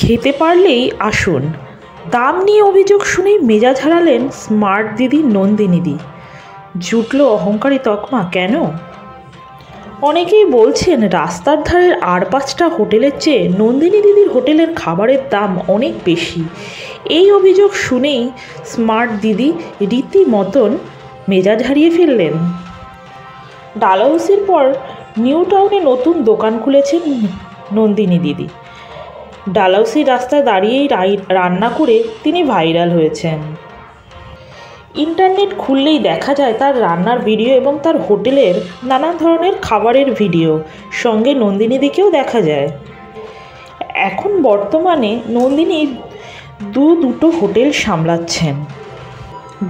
খেতে পারলেই আসুন। দাম নিয়ে অভিযোগ শুনেই মেজাজ হারালেন স্মার্ট দিদি নন্দিনীদি। জুটল অহংকারী তকমা কেন? অনেকেই বলছেন রাস্তার ধারের আর 5টা হোটেলের চেয়ে নন্দিনী দিদির হোটেলের খাবারের দাম অনেক বেশি। এই অভিযোগ শুনেই স্মার্ট দিদি রীতিমতন মেজাজ হারিয়ে ফেললেন। ডালহাউসির পর নিউ টাউনে নতুন দোকান খুলেছেন নন্দিনী দিদি। ডালহাউসির রাস্তায় দাঁড়িয়েই রান্না করে তিনি ভাইরাল হয়েছেন। ইন্টারনেট খুললেই দেখা যায় তার রান্নার ভিডিও এবং তার হোটেলের নানান ধরনের খাবারের ভিডিও, সঙ্গে নন্দিনীদিকেও দেখা যায়। এখন বর্তমানে নন্দিনী দুটো হোটেল সামলাচ্ছেন।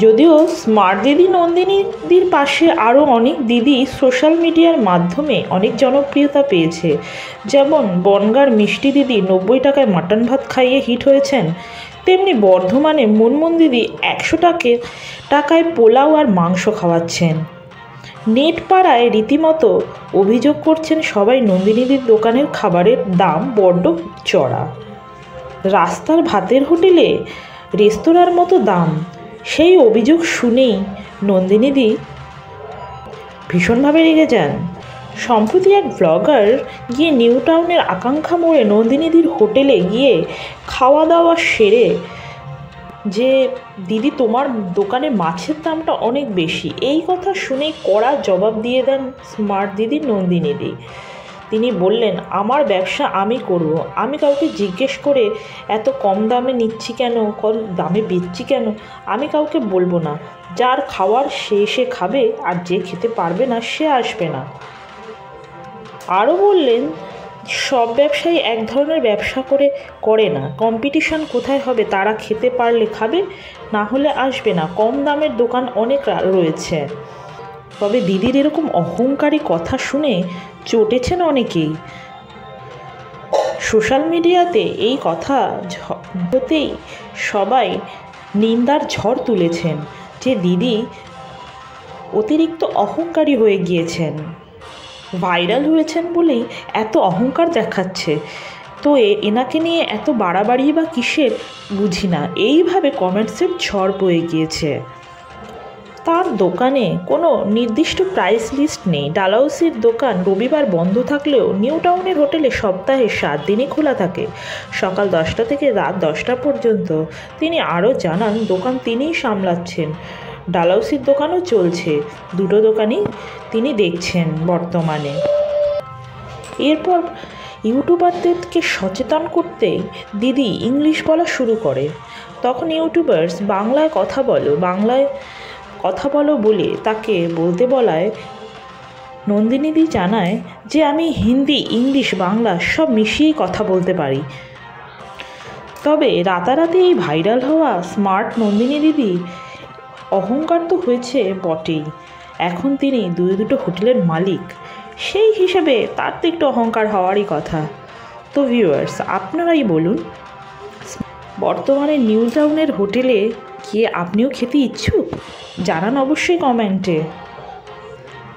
যদিও স্মার্ট দিদি নন্দিনীদির পাশে আরও অনেক দিদি সোশ্যাল মিডিয়ার মাধ্যমে অনেক জনপ্রিয়তা পেয়েছে। যেমন বনগাঁর মিষ্টি দিদি 90 টাকায় মাটন ভাত খাইয়ে হিট হয়েছেন, তেমনি বর্ধমানে মুনমুন দিদি 100 টাকায় পোলাও আর মাংস খাওয়াচ্ছেন। নেট পাড়ায় রীতিমতো অভিযোগ করছেন সবাই নন্দিনীদির দোকানের খাবারের দাম বড্ড চড়া। রাস্তার ভাতের হোটেলে রেস্তোরাঁর মতো দাম। সেই অভিযোগ শুনেই নন্দিনীদি ভীষণভাবে রেগে যান। সম্প্রতি এক ব্লগার গিয়ে নিউ টাউনের আকাঙ্ক্ষা মোড়ে নন্দিনীদির হোটেলে গিয়ে খাওয়া দাওয়া সেরে যে দিদি তোমার দোকানে মাছের দামটা অনেক বেশি, এই কথা শুনেই কড়া জবাব দিয়ে দেন স্মার্ট দিদি নন্দিনীদি। তিনি বললেন, আমার ব্যবসা আমি করব, আমি কাউকে জিজ্ঞেস করে এত কম দামে নিচ্ছি কেন, কম দামে বেচছি কেন, আমি কাউকে বলবো না। যার খাওয়ার সে খাবে, আর যে খেতে পারবে না সে আসবে না। আরও বললেন, সব ব্যবসায়ী এক ধরনের ব্যবসা করে না। কম্পিটিশন কোথায় হবে? তারা খেতে পারলে খাবে, না হলে আসবে না। কম দামের দোকান অনেক রয়েছে। তবে দিদির এরকম অহংকারী কথা শুনে চটেছেন অনেকেই। সোশ্যাল মিডিয়াতে এই কথা হতেই সবাই নিন্দার ঝড় তুলেছেন যে দিদি অতিরিক্ত অহংকারী হয়ে গিয়েছেন। ভাইরাল হয়েছেন বলেই এত অহংকার দেখাচ্ছে, তো এনাকে নিয়ে এত বাড়াবাড়ি বা কিসের বুঝি না। এইভাবে কমেন্টসের ঝড় বয়ে গিয়েছে। তার দোকানে কোনো নির্দিষ্ট প্রাইস লিস্ট নেই। ডালহাউসির দোকান রবিবার বন্ধ থাকলেও নিউ টাউনের হোটেলে সপ্তাহে 7 দিনই খোলা থাকে, সকাল 10টা থেকে রাত 10টা পর্যন্ত। তিনি আরও জানান, দোকান তিনিই সামলাচ্ছেন। ডালহাউসির দোকানও চলছে, দুটো দোকানই তিনি দেখছেন বর্তমানে। এরপর ইউটিউবারদেরকে সচেতন করতে দিদি ইংলিশ বলা শুরু করে। তখন ইউটিউবার্স বাংলায় কথা বলো বলে তাকে বলতে বলায় নন্দিনীদি জানায় যে আমি হিন্দি, ইংলিশ, বাংলা সব মিশিয়েই কথা বলতে পারি। তবে রাতারাতি এই ভাইরাল হওয়া স্মার্ট নন্দিনী দিদি অহংকার তো হয়েছে বটেই। এখন তিনি দুটো হোটেলের মালিক, সেই হিসেবে তার তো একটু অহংকার হওয়ারই কথা। তো ভিউয়ার্স, আপনারাই বলুন, বর্তমানে নিউ টাউনের হোটেলে গিয়ে আপনিও খেতে ইচ্ছুক? জানান অবশ্যই কমেন্টে।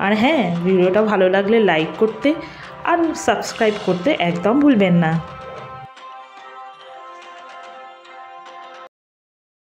আর হ্যাঁ, ভিডিওটা ভালো লাগলে লাইক করতে আর সাবস্ক্রাইব করতে একদম ভুলবেন না।